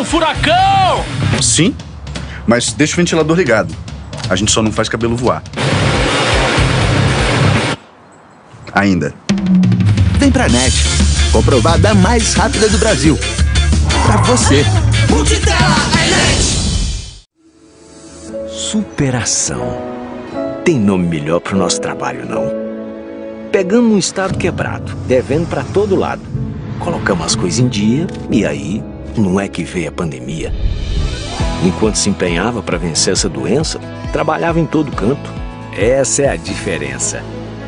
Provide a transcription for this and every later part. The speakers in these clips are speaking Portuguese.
um furacão! Sim, mas deixa o ventilador ligado. A gente só não faz cabelo voar. Ainda. Vem pra NET, comprovada mais rápida do Brasil. Pra você. Multitela é NET. Superação. Tem nome melhor pro nosso trabalho, não? Pegamos um estado quebrado, devendo pra todo lado. Colocamos as coisas em dia e aí, não é que veio a pandemia. Enquanto se empenhava para vencer essa doença, trabalhava em todo canto. Essa é a diferença.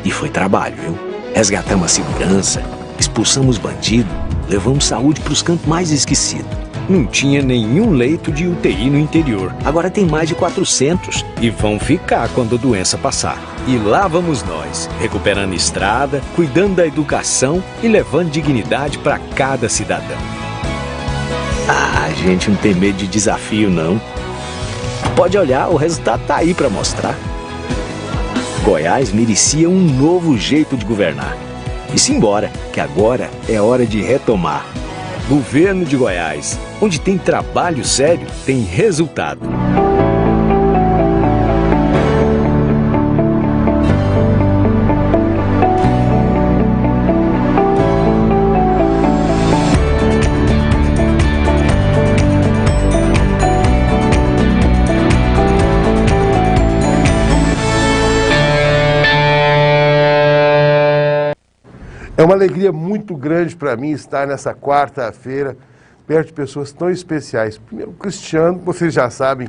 E foi trabalho, viu? Resgatamos a segurança, expulsamos bandido, levamos saúde para os cantos mais esquecidos. Não tinha nenhum leito de UTI no interior. Agora tem mais de 400 e vão ficar quando a doença passar. E lá vamos nós, recuperando estrada, cuidando da educação e levando dignidade para cada cidadão. Ah, a gente não tem medo de desafio, não. Pode olhar, o resultado tá aí para mostrar. Goiás merecia um novo jeito de governar. E simbora, que agora é hora de retomar. Governo de Goiás, onde tem trabalho sério, tem resultado. É uma alegria muito grande para mim estar nessa quarta-feira perto de pessoas tão especiais. Primeiro, o Cristiano, vocês já sabem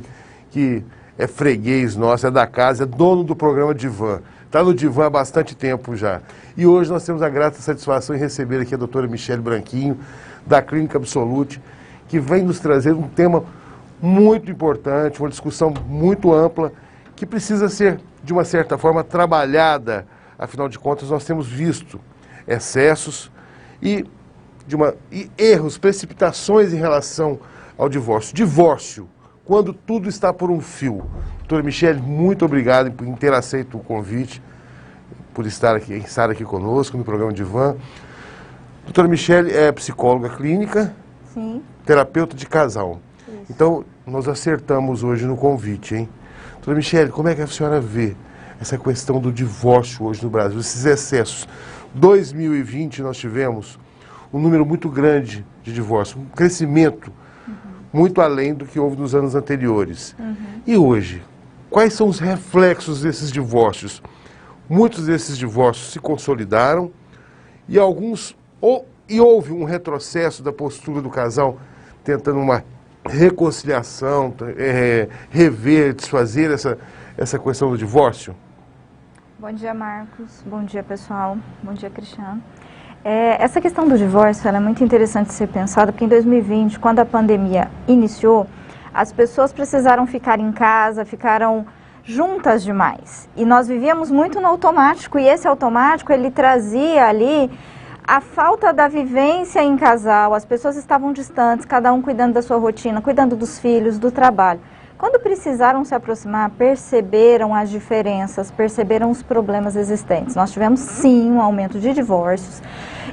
que é freguês nosso, é da casa, é dono do programa Divã. Está no Divã há bastante tempo já. E hoje nós temos a grata satisfação em receber aqui a doutora Michele Branquinho, da Clínica Absolute, que vem nos trazer um tema muito importante, uma discussão muito ampla, que precisa ser, de uma certa forma, trabalhada. Afinal de contas, nós temos visto excessos e erros, precipitações em relação ao divórcio. Divórcio, quando tudo está por um fio. Doutora Michele, muito obrigado por ter aceito o convite, por estar aqui conosco no programa Divã. Doutora Michele é psicóloga clínica, sim, terapeuta de casal. Isso. Então, nós acertamos hoje no convite, hein? Doutora Michele, como é que a senhora vê essa questão do divórcio hoje no Brasil, esses excessos? 2020 nós tivemos um número muito grande de divórcios, um crescimento muito além do que houve nos anos anteriores. E hoje, quais são os reflexos desses divórcios? Muitos desses divórcios se consolidaram e houve um retrocesso da postura do casal tentando uma reconciliação, rever, desfazer essa questão do divórcio? Bom dia, Marcos. Bom dia, pessoal. Bom dia, Cristiano. Essa questão do divórcio ela é muito interessante de ser pensada, porque em 2020, quando a pandemia iniciou, as pessoas precisaram ficar em casa, ficaram juntas demais. E nós vivíamos muito no automático, e esse automático, ele trazia ali a falta da vivência em casal. As pessoas estavam distantes, cada um cuidando da sua rotina, cuidando dos filhos, do trabalho. Quando precisaram se aproximar, perceberam as diferenças, perceberam os problemas existentes. Nós tivemos, sim, um aumento de divórcios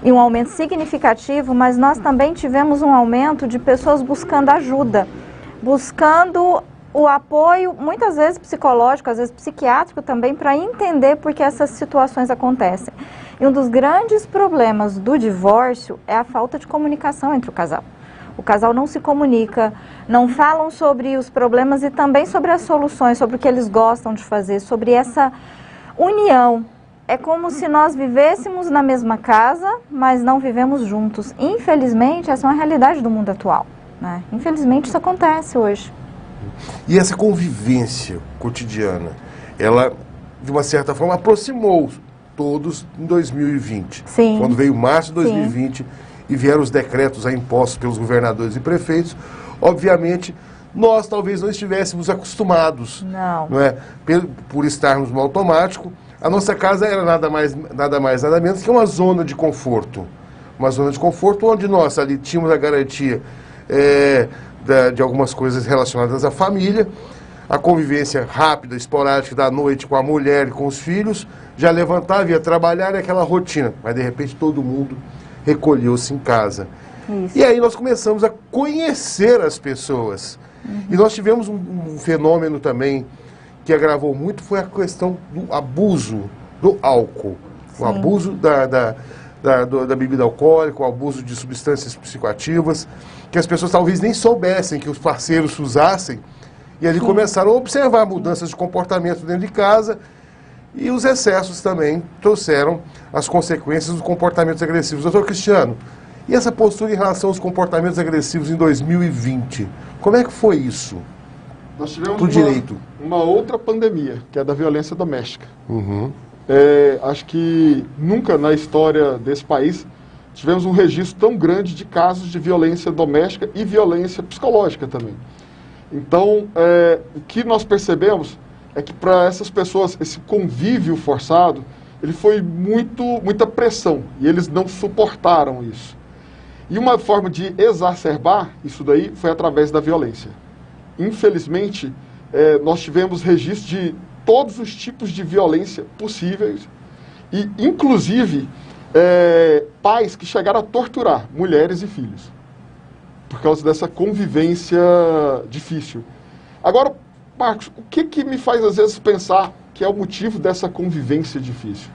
e um aumento significativo, mas nós também tivemos um aumento de pessoas buscando ajuda, buscando o apoio, muitas vezes psicológico, às vezes psiquiátrico também, para entender por que essas situações acontecem. E um dos grandes problemas do divórcio é a falta de comunicação entre o casal. O casal não se comunica, não falam sobre os problemas e também sobre as soluções, sobre o que eles gostam de fazer, sobre essa união. É como se nós vivêssemos na mesma casa, mas não vivemos juntos. Infelizmente, essa é uma realidade do mundo atual, né? Infelizmente, isso acontece hoje. E essa convivência cotidiana, ela, de uma certa forma, aproximou todos em 2020. Sim. Quando veio março de 2020... Sim. E vieram os decretos impostos pelos governadores e prefeitos, obviamente, nós talvez não estivéssemos acostumados, não é? Por estarmos no automático. A nossa casa era nada mais, nada menos que uma zona de conforto. Uma zona de conforto onde nós ali tínhamos a garantia de algumas coisas relacionadas à família, a convivência rápida, esporádica da noite com a mulher e com os filhos, já levantava, ia trabalhar, e aquela rotina. Mas, de repente, todo mundo recolheu-se em casa. Isso. E aí nós começamos a conhecer as pessoas. E nós tivemos um fenômeno também que agravou muito, foi a questão do abuso do álcool. O abuso da bebida alcoólica, o abuso de substâncias psicoativas, que as pessoas talvez nem soubessem que os parceiros usassem, e ali começaram a observar mudanças de comportamento dentro de casa, e os excessos também trouxeram as consequências dos comportamentos agressivos. Doutor Cristiano, e essa postura em relação aos comportamentos agressivos em 2020? Como é que foi isso? Nós tivemos uma outra pandemia, que é da violência doméstica. Acho que nunca na história desse país tivemos um registro tão grande de casos de violência doméstica e violência psicológica também. Então, o que nós percebemos é que para essas pessoas, esse convívio forçado, ele foi muita pressão, e eles não suportaram isso. E uma forma de exacerbar isso daí foi através da violência. Infelizmente, nós tivemos registro de todos os tipos de violência possíveis, e inclusive pais que chegaram a torturar mulheres e filhos, por causa dessa convivência difícil. Agora, Marcos, o que me faz às vezes pensar que é o motivo dessa convivência difícil?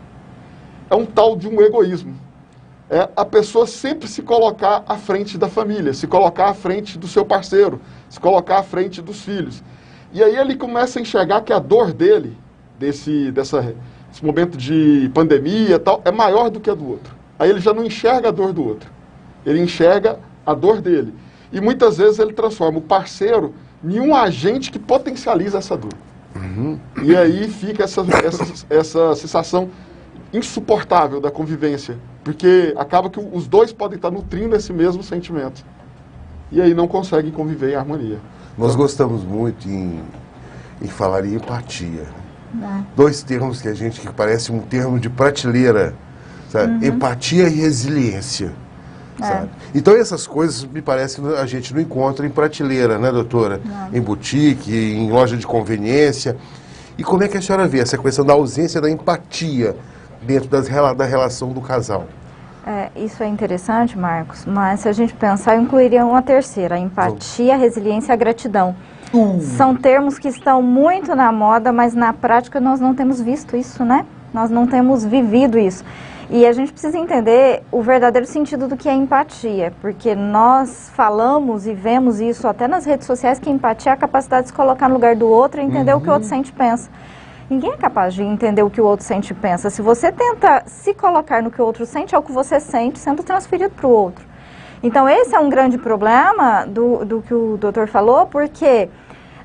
É um tal de um egoísmo. É a pessoa sempre se colocar à frente da família, se colocar à frente do seu parceiro, se colocar à frente dos filhos. E aí ele começa a enxergar que a dor dele, desse momento de pandemia e tal, é maior do que a do outro. Aí ele já não enxerga a dor do outro. Ele enxerga a dor dele. E muitas vezes ele transforma o parceiro em um agente que potencializa essa dor. E aí fica essa sensação insuportável da convivência, porque acaba que os dois podem estar nutrindo esse mesmo sentimento. E aí não conseguem conviver em harmonia. Nós gostamos muito em falar em empatia. Dois termos que parece um termo de prateleira, sabe? Empatia e resiliência. Sabe? Então essas coisas me parece que a gente não encontra em prateleira, né, doutora? Em boutique, em loja de conveniência. E como é que a senhora vê essa questão da ausência da empatia dentro da relação do casal? Isso é interessante, Marcos, mas se a gente pensar, eu incluiria uma terceira: a empatia, a resiliência e a gratidão. São termos que estão muito na moda, mas na prática nós não temos visto isso, né? Nós não temos vivido isso. E a gente precisa entender o verdadeiro sentido do que é empatia, porque nós falamos e vemos isso até nas redes sociais, que empatia é a capacidade de se colocar no lugar do outro e entender o que o outro sente e pensa. Ninguém é capaz de entender o que o outro sente e pensa. Se você tenta se colocar no que o outro sente, é o que você sente sendo transferido para o outro. Então esse é um grande problema do que o doutor falou, porque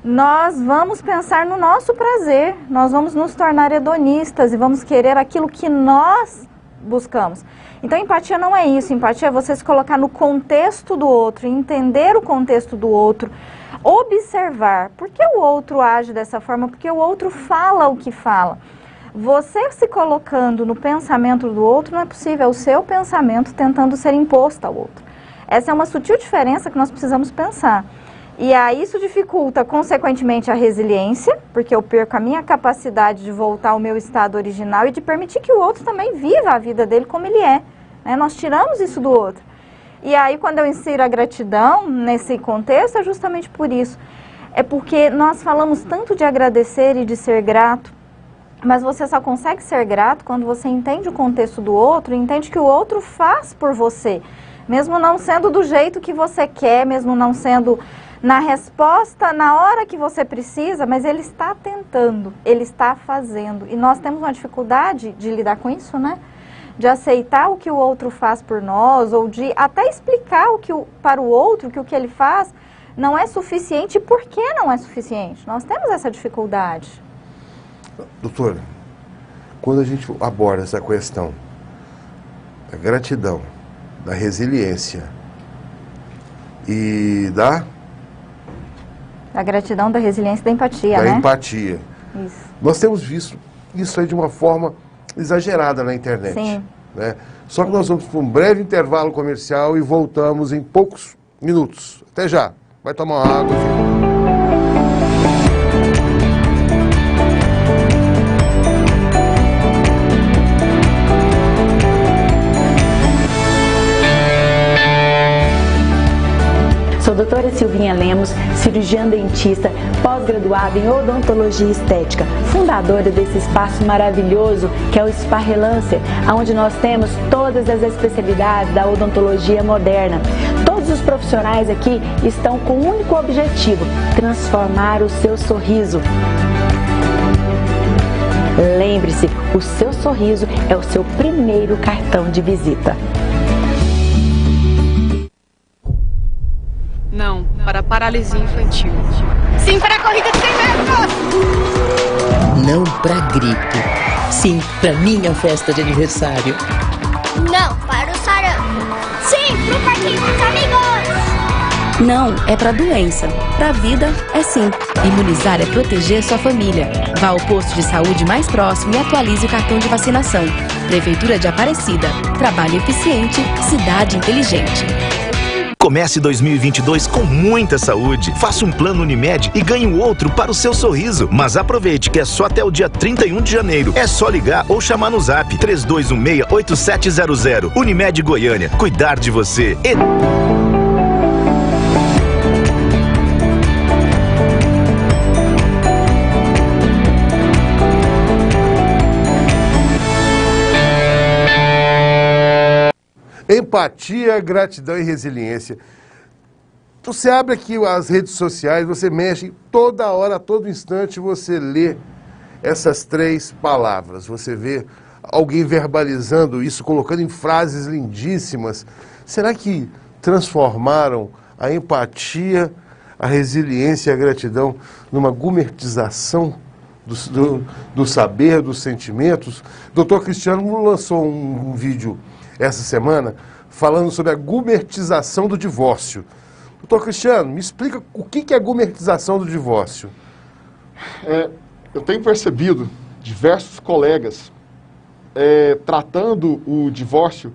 nós vamos pensar no nosso prazer, nós vamos nos tornar hedonistas e vamos querer aquilo que nós buscamos. Então empatia não é isso. Empatia é você se colocar no contexto do outro, entender o contexto do outro, observar por que o outro age dessa forma, porque o outro fala o que fala. Você se colocando no pensamento do outro não é possível, é o seu pensamento tentando ser imposto ao outro. Essa é uma sutil diferença que nós precisamos pensar. E aí isso dificulta, consequentemente, a resiliência, porque eu perco a minha capacidade de voltar ao meu estado original e de permitir que o outro também viva a vida dele como ele é. Nós tiramos isso do outro. E aí, quando eu insiro a gratidão nesse contexto, é justamente por isso. É porque nós falamos tanto de agradecer e de ser grato, mas você só consegue ser grato quando você entende o contexto do outro, entende que o outro faz por você, mesmo não sendo do jeito que você quer, mesmo não sendo na resposta, na hora que você precisa, mas ele está tentando, ele está fazendo. E nós temos uma dificuldade de lidar com isso, né? De aceitar o que o outro faz por nós, ou de até explicar para o outro que o que ele faz não é suficiente e por que não é suficiente. Nós temos essa dificuldade. Doutora, quando a gente aborda essa questão da gratidão, da resiliência e da gratidão, da resiliência e da empatia, né? Da empatia. Isso. Nós temos visto isso aí de uma forma exagerada na internet. Sim. Né? Só que nós vamos para um breve intervalo comercial e voltamos em poucos minutos. Até já. Vai tomar uma água, filho. Sou doutora Silvinha Lemos, cirurgiã dentista, pós-graduada em odontologia estética, fundadora desse espaço maravilhoso que é o Spa Relancer, onde nós temos todas as especialidades da odontologia moderna. Todos os profissionais aqui estão com um único objetivo: transformar o seu sorriso. Lembre-se, o seu sorriso é o seu primeiro cartão de visita. Não, para a paralisia infantil. Sim para a corrida de 100 metros! Não para gripe. Sim para minha festa de aniversário. Não para o sarampo. Sim para o parquinho dos amigos! Não é para doença. Para a vida é sim. Imunizar é proteger sua família. Vá ao posto de saúde mais próximo e atualize o cartão de vacinação. Prefeitura de Aparecida. Trabalho eficiente, cidade inteligente. Comece 2022 com muita saúde. Faça um plano Unimed e ganhe o outro para o seu sorriso. Mas aproveite que é só até o dia 31 de janeiro. É só ligar ou chamar no zap 3216-8700. Unimed Goiânia. Cuidar de você. Empatia, gratidão e resiliência. Você abre aqui as redes sociais, você mexe, toda hora, a todo instante você lê essas três palavras. Você vê alguém verbalizando isso, colocando em frases lindíssimas. Será que transformaram a empatia, a resiliência e a gratidão numa gourmetização do saber, dos sentimentos? Dr. Cristiano lançou um vídeo essa semana falando sobre a gourmetização do divórcio. Doutor Cristiano, me explica o que é a gourmetização do divórcio. Eu tenho percebido diversos colegas tratando o divórcio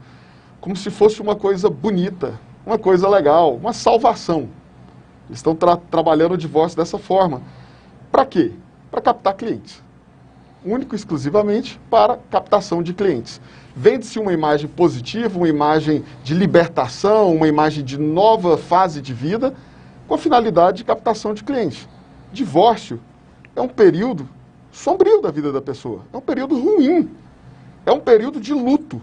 como se fosse uma coisa bonita, uma coisa legal, uma salvação. Eles estão trabalhando o divórcio dessa forma. Para quê? Para captar clientes. Único e exclusivamente para captação de clientes. Vende-se uma imagem positiva, uma imagem de libertação, uma imagem de nova fase de vida, com a finalidade de captação de clientes. Divórcio é um período sombrio da vida da pessoa, é um período ruim, é um período de luto,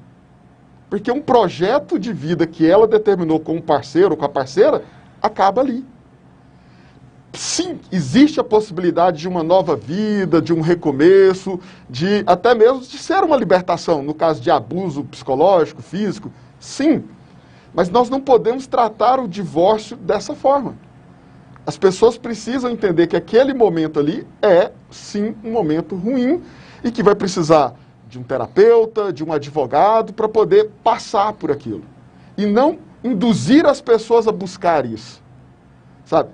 porque um projeto de vida que ela determinou com o parceiro ou com a parceira acaba ali. Sim, existe a possibilidade de uma nova vida, de um recomeço, de até mesmo de ser uma libertação, no caso de abuso psicológico, físico, sim. Mas nós não podemos tratar o divórcio dessa forma. As pessoas precisam entender que aquele momento ali é, sim, um momento ruim e que vai precisar de um terapeuta, de um advogado, para poder passar por aquilo. E não induzir as pessoas a buscar isso, sabe?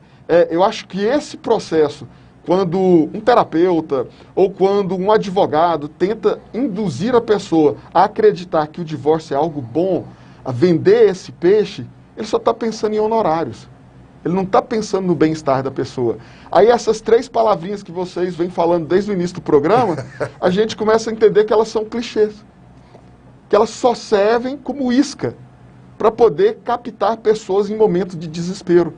Eu acho que esse processo, quando um terapeuta ou quando um advogado tenta induzir a pessoa a acreditar que o divórcio é algo bom, a vender esse peixe, ele só está pensando em honorários. Ele não está pensando no bem-estar da pessoa. Aí essas três palavrinhas que vocês vêm falando desde o início do programa, a gente começa a entender que elas são clichês. Que elas só servem como isca para poder captar pessoas em momentos de desespero.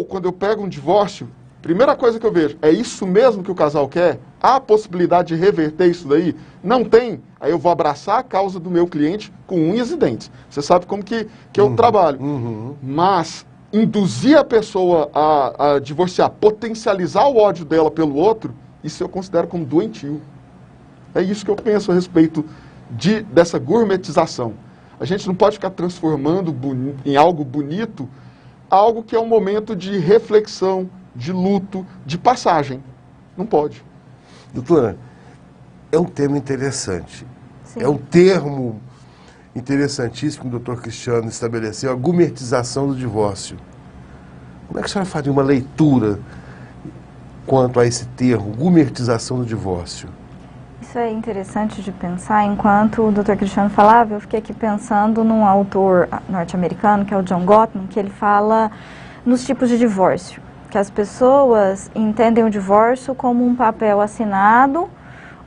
Quando eu pego um divórcio, primeira coisa que eu vejo, é isso mesmo que o casal quer? Há a possibilidade de reverter isso daí? Não tem? Aí eu vou abraçar a causa do meu cliente com unhas e dentes. Você sabe como que eu trabalho. Mas induzir a pessoa a divorciar, potencializar o ódio dela pelo outro, isso eu considero como doentio. É isso que eu penso a respeito dessa gourmetização. A gente não pode ficar transformando em algo bonito algo que é um momento de reflexão, de luto, de passagem. Não pode. Doutora, é um tema interessante. Sim. É um termo interessantíssimo que o doutor Cristiano estabeleceu, a gourmetização do divórcio. Como é que a senhora faria uma leitura quanto a esse termo, gourmetização do divórcio? Isso é interessante de pensar. Enquanto o Dr. Cristiano falava, eu fiquei aqui pensando num autor norte-americano, que é o John Gottman, que ele fala nos tipos de divórcio. Que as pessoas entendem o divórcio como um papel assinado,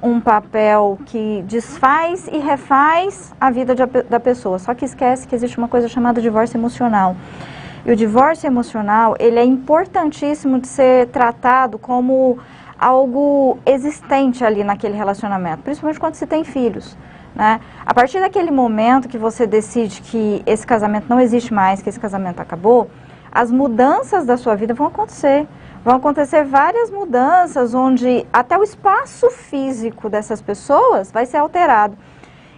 um papel que desfaz e refaz a vida da pessoa. Só que esquece que existe uma coisa chamada divórcio emocional. E o divórcio emocional, ele é importantíssimo de ser tratado como algo existente ali naquele relacionamento, principalmente quando se tem filhos, né? A partir daquele momento que você decide que esse casamento não existe mais, que esse casamento acabou, as mudanças da sua vida vão acontecer. Vão acontecer várias mudanças, onde até o espaço físico dessas pessoas vai ser alterado.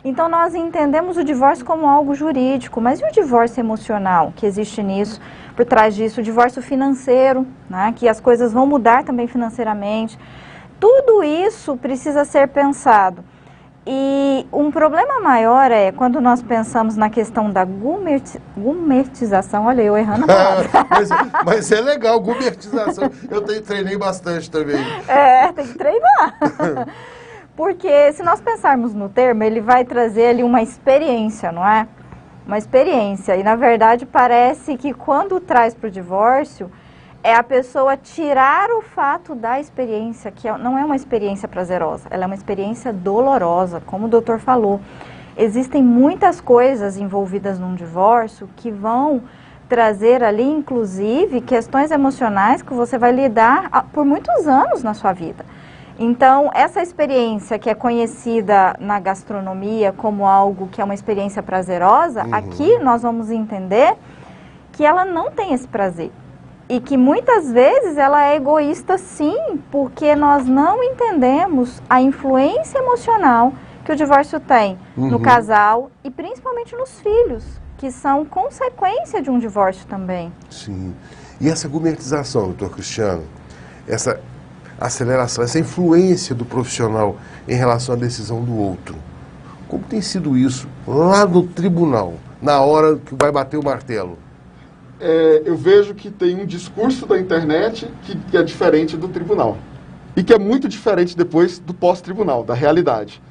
Então, nós entendemos o divórcio como algo jurídico, mas e o divórcio emocional que existe nisso, por trás disso? O divórcio financeiro, né, que as coisas vão mudar também financeiramente. Tudo isso precisa ser pensado. E um problema maior é quando nós pensamos na questão da gumertização. Olha, eu errando a palavra. mas é legal, gumertização. Eu treinei bastante também. Tem que treinar. Porque se nós pensarmos no termo, ele vai trazer ali uma experiência, não é? Uma experiência. E, na verdade, parece que quando traz para o divórcio, é a pessoa tirar o fato da experiência, que não é uma experiência prazerosa, ela é uma experiência dolorosa, como o doutor falou. Existem muitas coisas envolvidas num divórcio que vão trazer ali, inclusive, questões emocionais que você vai lidar por muitos anos na sua vida. Então, essa experiência que é conhecida na gastronomia como algo que é uma experiência prazerosa, aqui nós vamos entender que ela não tem esse prazer. E que muitas vezes ela é egoísta sim, porque nós não entendemos a influência emocional que o divórcio tem no casal e principalmente nos filhos, que são consequência de um divórcio também. Sim. E essa gumertização, doutor Cristiano, essa aceleração, essa influência do profissional em relação à decisão do outro, como tem sido isso lá no tribunal, na hora que vai bater o martelo? Eu vejo que tem um discurso da internet que é diferente do tribunal. E que é muito diferente depois do pós-tribunal, da realidade.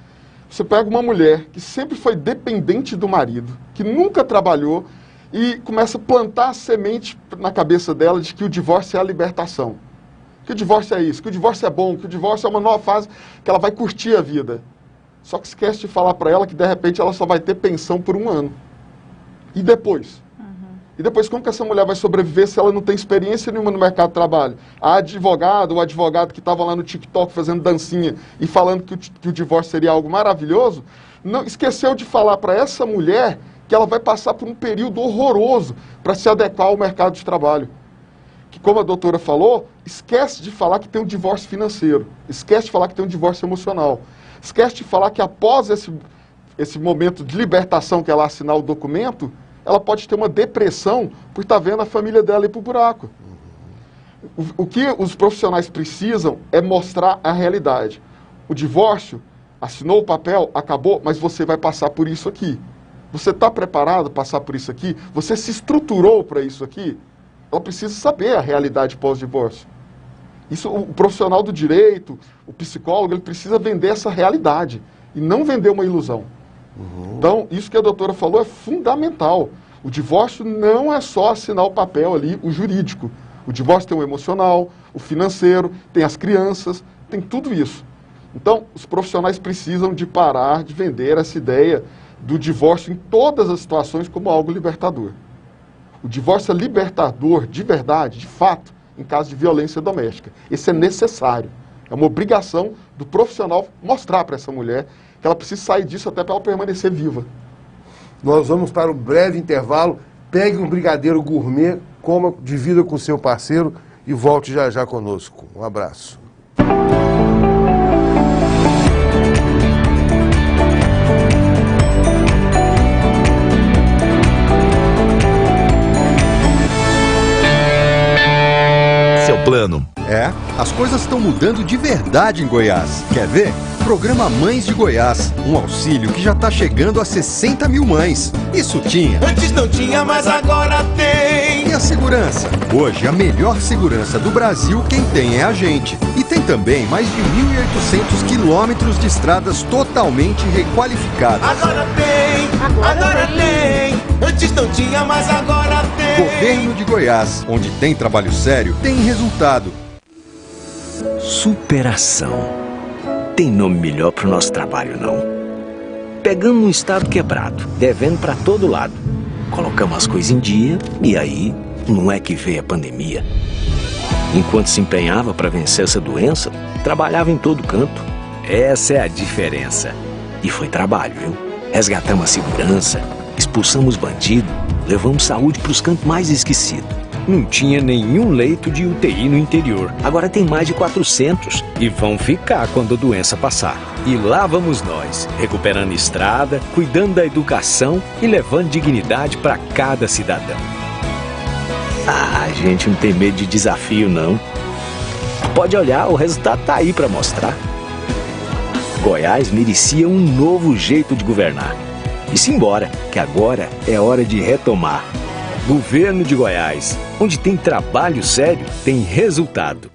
Você pega uma mulher que sempre foi dependente do marido, que nunca trabalhou, e começa a plantar a semente na cabeça dela de que o divórcio é a libertação. Que o divórcio é isso, que o divórcio é bom, que o divórcio é uma nova fase, que ela vai curtir a vida. Só que esquece de falar para ela que, de repente, ela só vai ter pensão por 1 ano. E depois? E depois, como que essa mulher vai sobreviver se ela não tem experiência nenhuma no mercado de trabalho? A advogada, o advogado que estava lá no TikTok fazendo dancinha e falando que o divórcio seria algo maravilhoso, não esqueceu de falar para essa mulher que ela vai passar por um período horroroso para se adequar ao mercado de trabalho. Que, como a doutora falou, esquece de falar que tem um divórcio financeiro, esquece de falar que tem um divórcio emocional, esquece de falar que após esse momento de libertação que ela assinar o documento, ela pode ter uma depressão por estar vendo a família dela ir para o buraco. O que os profissionais precisam é mostrar a realidade. O divórcio, assinou o papel, acabou, mas você vai passar por isso aqui. Você está preparado para passar por isso aqui? Você se estruturou para isso aqui? Ela precisa saber a realidade pós-divórcio. Isso, o profissional do direito, o psicólogo, ele precisa vender essa realidade e não vender uma ilusão. Então, isso que a doutora falou é fundamental. O divórcio não é só assinar o papel ali, o jurídico. O divórcio tem o emocional, o financeiro, tem as crianças, tem tudo isso. Então, os profissionais precisam de parar de vender essa ideia do divórcio em todas as situações como algo libertador. O divórcio é libertador de verdade, de fato, em caso de violência doméstica. Isso é necessário. É uma obrigação do profissional mostrar para essa mulher que ela precisa sair disso até para ela permanecer viva. Nós vamos para um breve intervalo. Pegue um brigadeiro gourmet, coma, divida com seu parceiro e volte já já conosco. Um abraço. Seu plano. As coisas estão mudando de verdade em Goiás. Quer ver? Programa Mães de Goiás, um auxílio que já está chegando a 60 mil mães. Isso tinha. Antes não tinha, mas agora tem. E a segurança? Hoje, a melhor segurança do Brasil, quem tem é a gente. E tem também mais de 1.800 quilômetros de estradas totalmente requalificadas. Agora tem, agora tem. Antes não tinha, mas agora tem. Governo de Goiás, onde tem trabalho sério, tem resultado. Superação. Tem nome melhor pro nosso trabalho, não? Pegamos um estado quebrado, devendo para todo lado. Colocamos as coisas em dia e aí não é que veio a pandemia. Enquanto se empenhava para vencer essa doença, trabalhava em todo canto. Essa é a diferença. E foi trabalho, viu? Resgatamos a segurança, expulsamos bandido, levamos saúde para os cantos mais esquecidos. Não tinha nenhum leito de UTI no interior. Agora tem mais de 400 e vão ficar quando a doença passar. E lá vamos nós, recuperando estrada, cuidando da educação e levando dignidade para cada cidadão. A gente não tem medo de desafio, não. Pode olhar, o resultado tá aí para mostrar. Goiás merecia um novo jeito de governar. E simbora, que agora é hora de retomar. Governo de Goiás, onde tem trabalho sério, tem resultado.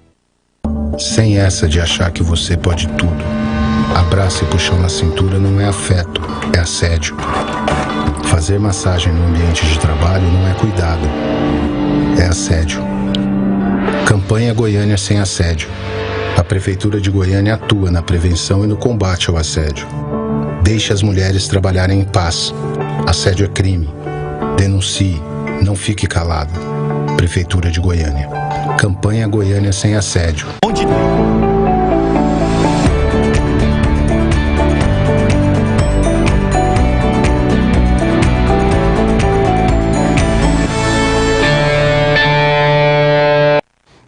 Sem essa de achar que você pode tudo. Abraço e puxão na cintura não é afeto, é assédio. Fazer massagem no ambiente de trabalho não é cuidado, é assédio. Campanha Goiânia Sem Assédio. A Prefeitura de Goiânia atua na prevenção e no combate ao assédio. Deixe as mulheres trabalharem em paz. Assédio é crime. Denuncie. Não fique calada. Prefeitura de Goiânia. Campanha Goiânia Sem Assédio.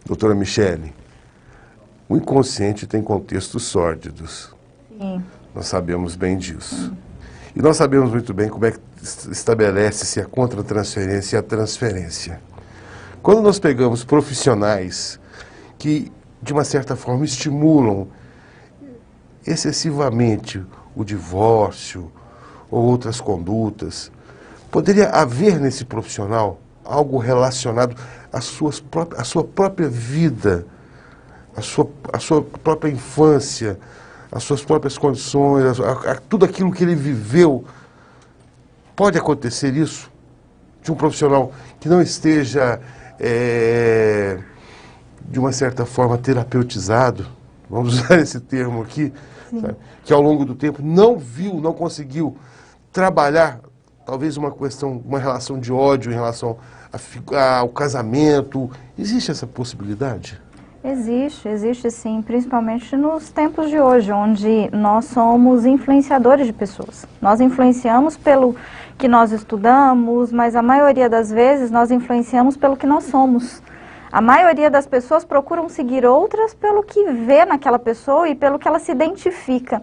Doutora Michele, o inconsciente tem contextos sórdidos. Sim. Nós sabemos bem disso. E nós sabemos muito bem como é que estabelece-se a contratransferência e a transferência. Quando nós pegamos profissionais que, de uma certa forma, estimulam excessivamente o divórcio ou outras condutas, poderia haver nesse profissional algo relacionado à sua própria vida, à sua própria infância, às suas próprias condições, a tudo aquilo que ele viveu. Pode acontecer isso de um profissional que não esteja, de uma certa forma, terapeutizado, vamos usar esse termo aqui, sabe? Que ao longo do tempo não conseguiu trabalhar, talvez uma relação de ódio em relação ao casamento. Existe essa possibilidade? Existe sim, principalmente nos tempos de hoje, onde nós somos influenciadores de pessoas. Nós influenciamos pelo que nós estudamos, mas a maioria das vezes nós influenciamos pelo que nós somos. A maioria das pessoas procuram seguir outras pelo que vê naquela pessoa e pelo que ela se identifica.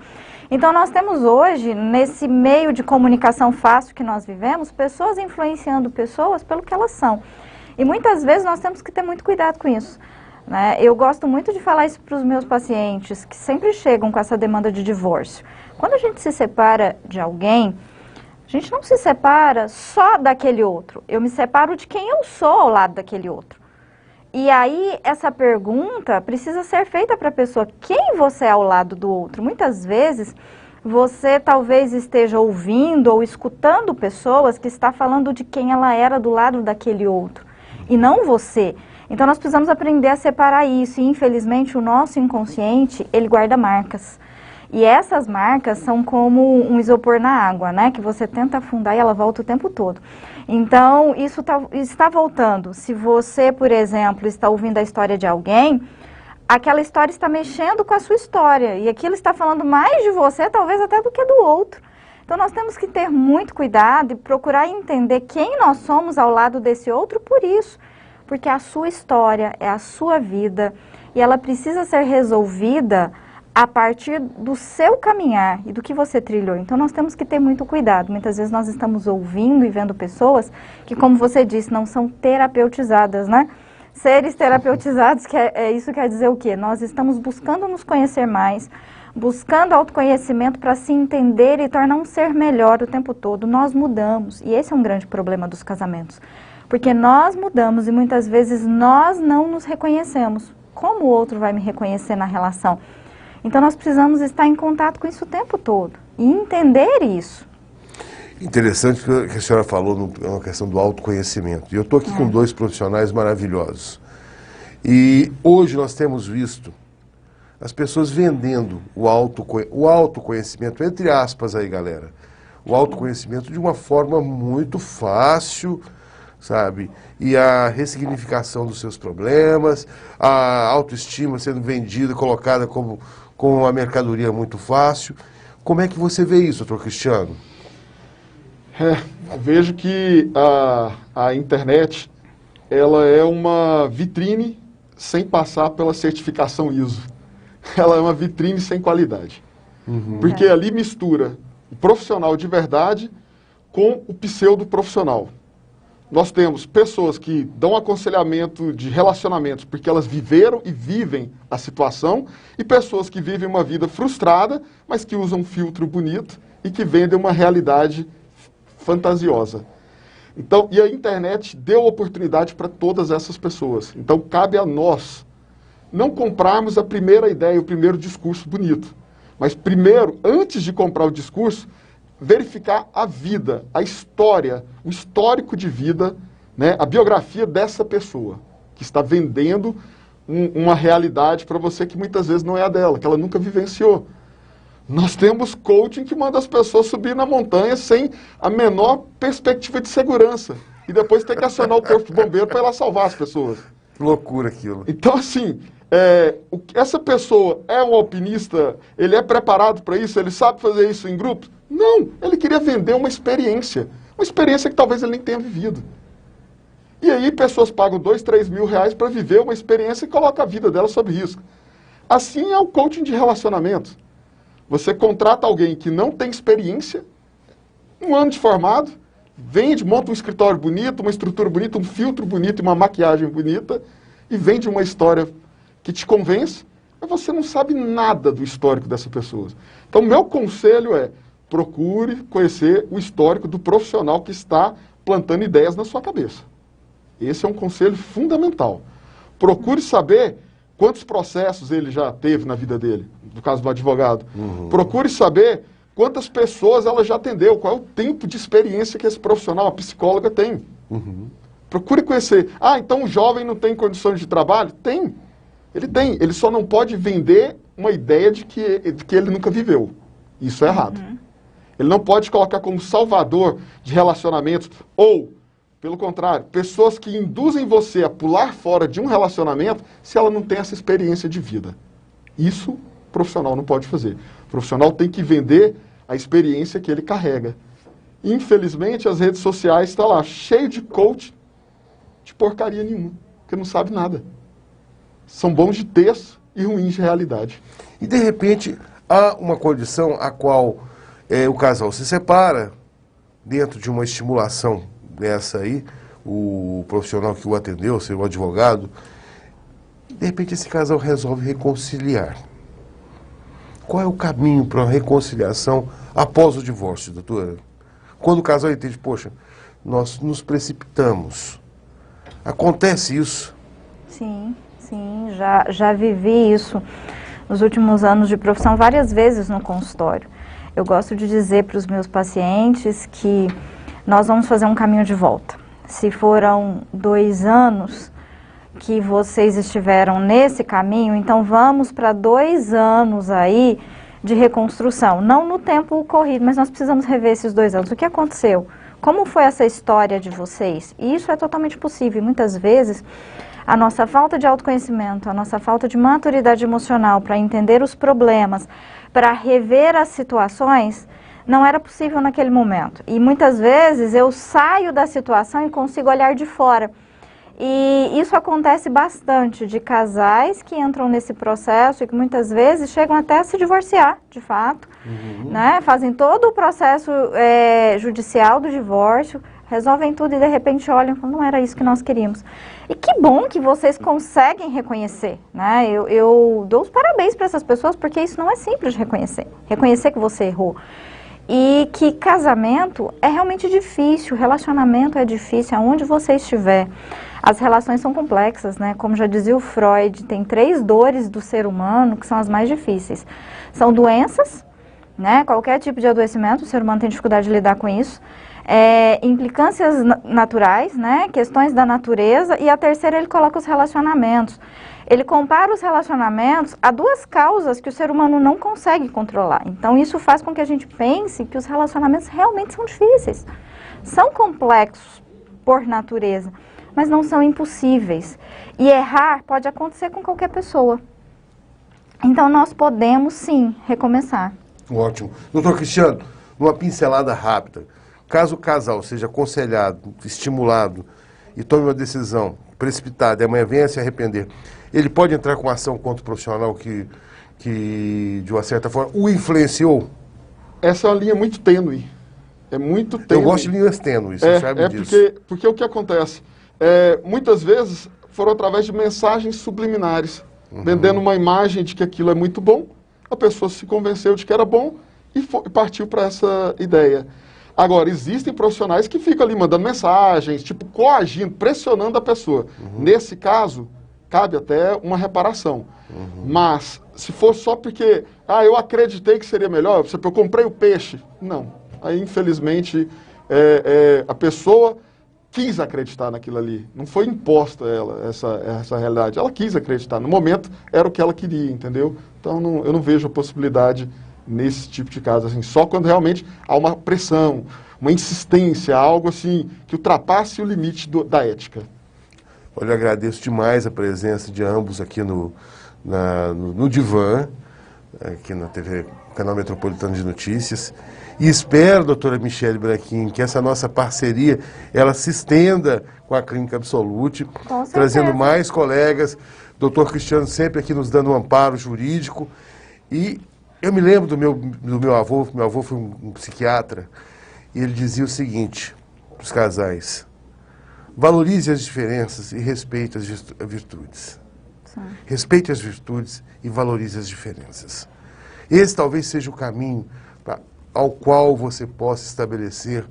Então nós temos hoje, nesse meio de comunicação fácil que nós vivemos, pessoas influenciando pessoas pelo que elas são. E muitas vezes nós temos que ter muito cuidado com isso. Eu gosto muito de falar isso para os meus pacientes, que sempre chegam com essa demanda de divórcio. Quando a gente se separa de alguém, a gente não se separa só daquele outro. Eu me separo de quem eu sou ao lado daquele outro. E aí, essa pergunta precisa ser feita para a pessoa. Quem você é ao lado do outro? Muitas vezes, você talvez esteja ouvindo ou escutando pessoas que estão falando de quem ela era do lado daquele outro. E não você. Então nós precisamos aprender a separar isso e infelizmente o nosso inconsciente, ele guarda marcas. E essas marcas são como um isopor na água, né? Que você tenta afundar e ela volta o tempo todo. Então isso está voltando. Se você, por exemplo, está ouvindo a história de alguém, aquela história está mexendo com a sua história. E aquilo está falando mais de você, talvez até do que do outro. Então nós temos que ter muito cuidado e procurar entender quem nós somos ao lado desse outro por isso. Porque a sua história é a sua vida e ela precisa ser resolvida a partir do seu caminhar e do que você trilhou. Então nós temos que ter muito cuidado. Muitas vezes nós estamos ouvindo e vendo pessoas que, como você disse, não são terapeutizadas, né? Seres terapeutizados, isso quer dizer o quê? Nós estamos buscando nos conhecer mais, buscando autoconhecimento para se entender e tornar um ser melhor o tempo todo. Nós mudamos e esse é um grande problema dos casamentos. Porque nós mudamos e muitas vezes nós não nos reconhecemos. Como o outro vai me reconhecer na relação? Então nós precisamos estar em contato com isso o tempo todo e entender isso. Interessante que a senhora falou na questão do autoconhecimento. E eu estou aqui com dois profissionais maravilhosos. E hoje nós temos visto as pessoas vendendo o autoconhecimento, entre aspas aí, galera. O autoconhecimento de uma forma muito fácil, sabe? E a ressignificação dos seus problemas, a autoestima sendo vendida, colocada como uma mercadoria muito fácil. Como é que você vê isso, doutor Cristiano? Vejo que a internet, ela é uma vitrine sem passar pela certificação ISO. Ela é uma vitrine sem qualidade. Porque ali mistura o profissional de verdade com o pseudo-profissional. Nós temos pessoas que dão aconselhamento de relacionamentos porque elas viveram e vivem a situação, e pessoas que vivem uma vida frustrada, mas que usam um filtro bonito e que vendem uma realidade fantasiosa. Então, e a internet deu oportunidade para todas essas pessoas. Então, cabe a nós não comprarmos a primeira ideia, o primeiro discurso bonito. Mas primeiro, antes de comprar o discurso, verificar a vida, a história, o histórico de vida, né, a biografia dessa pessoa, que está vendendo uma realidade para você que muitas vezes não é a dela, que ela nunca vivenciou. Nós temos coaching que manda as pessoas subir na montanha sem a menor perspectiva de segurança. E depois tem que acionar o corpo de bombeiro para ir lá salvar as pessoas. Que loucura aquilo. Então, assim, essa pessoa é um alpinista, ele é preparado para isso, ele sabe fazer isso em grupos? Não, ele queria vender uma experiência que talvez ele nem tenha vivido. E aí pessoas pagam 2, 3 mil reais para viver uma experiência e colocam a vida dela sob risco. Assim é o coaching de relacionamento. Você contrata alguém que não tem experiência, 1 ano de formado, vende, monta um escritório bonito, uma estrutura bonita, um filtro bonito e uma maquiagem bonita, e vende uma história que te convence, mas você não sabe nada do histórico dessa pessoa. Então, meu conselho é, procure conhecer o histórico do profissional que está plantando ideias na sua cabeça. Esse é um conselho fundamental. Procure saber quantos processos ele já teve na vida dele, no caso do advogado. Procure saber quantas pessoas ela já atendeu, qual é o tempo de experiência que esse profissional, a psicóloga, tem. Procure conhecer. Ah, então o jovem não tem condições de trabalho? Tem. Ele tem. Ele só não pode vender uma ideia de que ele nunca viveu. Isso é errado. Ele não pode colocar como salvador de relacionamentos ou, pelo contrário, pessoas que induzem você a pular fora de um relacionamento se ela não tem essa experiência de vida. Isso o profissional não pode fazer. O profissional tem que vender a experiência que ele carrega. Infelizmente, as redes sociais estão lá, cheio de coach de porcaria nenhuma, porque não sabe nada. São bons de texto e ruins de realidade. E, de repente, há uma condição a qual o casal se separa, dentro de uma estimulação dessa aí, o profissional que o atendeu, seu advogado, de repente esse casal resolve reconciliar. Qual é o caminho para uma reconciliação após o divórcio, doutora? Quando o casal entende, poxa, nós nos precipitamos. Acontece isso? Sim, já vivi isso nos últimos anos de profissão várias vezes no consultório. Eu gosto de dizer para os meus pacientes que nós vamos fazer um caminho de volta. Se foram 2 anos que vocês estiveram nesse caminho, então vamos para 2 anos aí de reconstrução. Não no tempo corrido, mas nós precisamos rever esses 2 anos. O que aconteceu? Como foi essa história de vocês? E isso é totalmente possível. Muitas vezes, a nossa falta de autoconhecimento, a nossa falta de maturidade emocional para entender os problemas, para rever as situações, não era possível naquele momento. E muitas vezes eu saio da situação e consigo olhar de fora. E isso acontece bastante de casais que entram nesse processo e que muitas vezes chegam até a se divorciar, de fato. Né? Fazem todo o processo judicial do divórcio, resolvem tudo e de repente olham e falam, não era isso que nós queríamos. E que bom que vocês conseguem reconhecer, né? Eu dou os parabéns para essas pessoas, porque isso não é simples de reconhecer. Reconhecer que você errou. E que casamento é realmente difícil, relacionamento é difícil, aonde você estiver. As relações são complexas, né? Como já dizia o Freud, tem 3 dores do ser humano que são as mais difíceis. São doenças, né? Qualquer tipo de adoecimento, o ser humano tem dificuldade de lidar com isso. Implicâncias naturais, né? Questões da natureza. E a terceira, ele coloca os relacionamentos. Ele compara os relacionamentos a 2 causas que o ser humano não consegue controlar. Então, isso faz com que a gente pense que os relacionamentos realmente são difíceis. São complexos, por natureza, mas não são impossíveis. E errar pode acontecer com qualquer pessoa. Então nós podemos sim recomeçar. Ótimo. Doutor Cristiano, uma pincelada rápida. Caso o casal seja aconselhado, estimulado e tome uma decisão precipitada e amanhã venha a se arrepender, ele pode entrar com ação contra o profissional que de uma certa forma o influenciou? Essa é uma linha muito tênue. É muito tênue. Eu gosto de linhas tênues, você sabe disso. Porque o que acontece? Muitas vezes foram através de mensagens subliminares, vendendo uma imagem de que aquilo é muito bom, a pessoa se convenceu de que era bom e partiu para essa ideia. Agora, existem profissionais que ficam ali mandando mensagens, tipo, coagindo, pressionando a pessoa. Nesse caso, cabe até uma reparação. Mas, se for só porque, eu acreditei que seria melhor, eu comprei o peixe. Não. Aí, infelizmente, a pessoa quis acreditar naquilo ali. Não foi imposta a ela essa realidade. Ela quis acreditar. No momento, era o que ela queria, entendeu? Então, eu não vejo a possibilidade nesse tipo de caso, assim, só quando realmente há uma pressão, uma insistência, algo assim, que ultrapasse o limite da ética. Olha, eu agradeço demais a presença de ambos aqui no Divã, aqui na TV, Canal Metropolitano de Notícias. E espero, doutora Michele Braquin, que essa nossa parceria, ela se estenda com a Clínica Absolute, trazendo mais colegas. Doutor Cristiano sempre aqui nos dando um amparo jurídico. E eu me lembro do meu avô foi um psiquiatra, e ele dizia o seguinte para os casais: valorize as diferenças e respeite as virtudes. Sim. Respeite as virtudes e valorize as diferenças. Esse talvez seja o caminho ao qual você possa estabelecer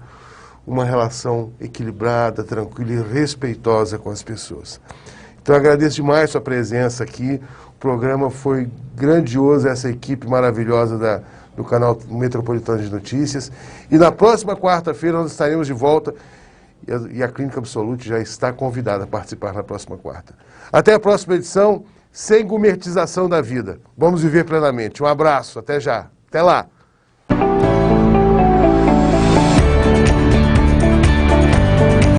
uma relação equilibrada, tranquila e respeitosa com as pessoas. Então, eu agradeço demais a sua presença aqui. O programa foi grandioso, essa equipe maravilhosa do canal Metropolitano de Notícias. E na próxima quarta-feira nós estaremos de volta e a Clínica Absolute já está convidada a participar na próxima quarta. Até a próxima edição, sem gourmetização da vida. Vamos viver plenamente. Um abraço, até já. Até lá.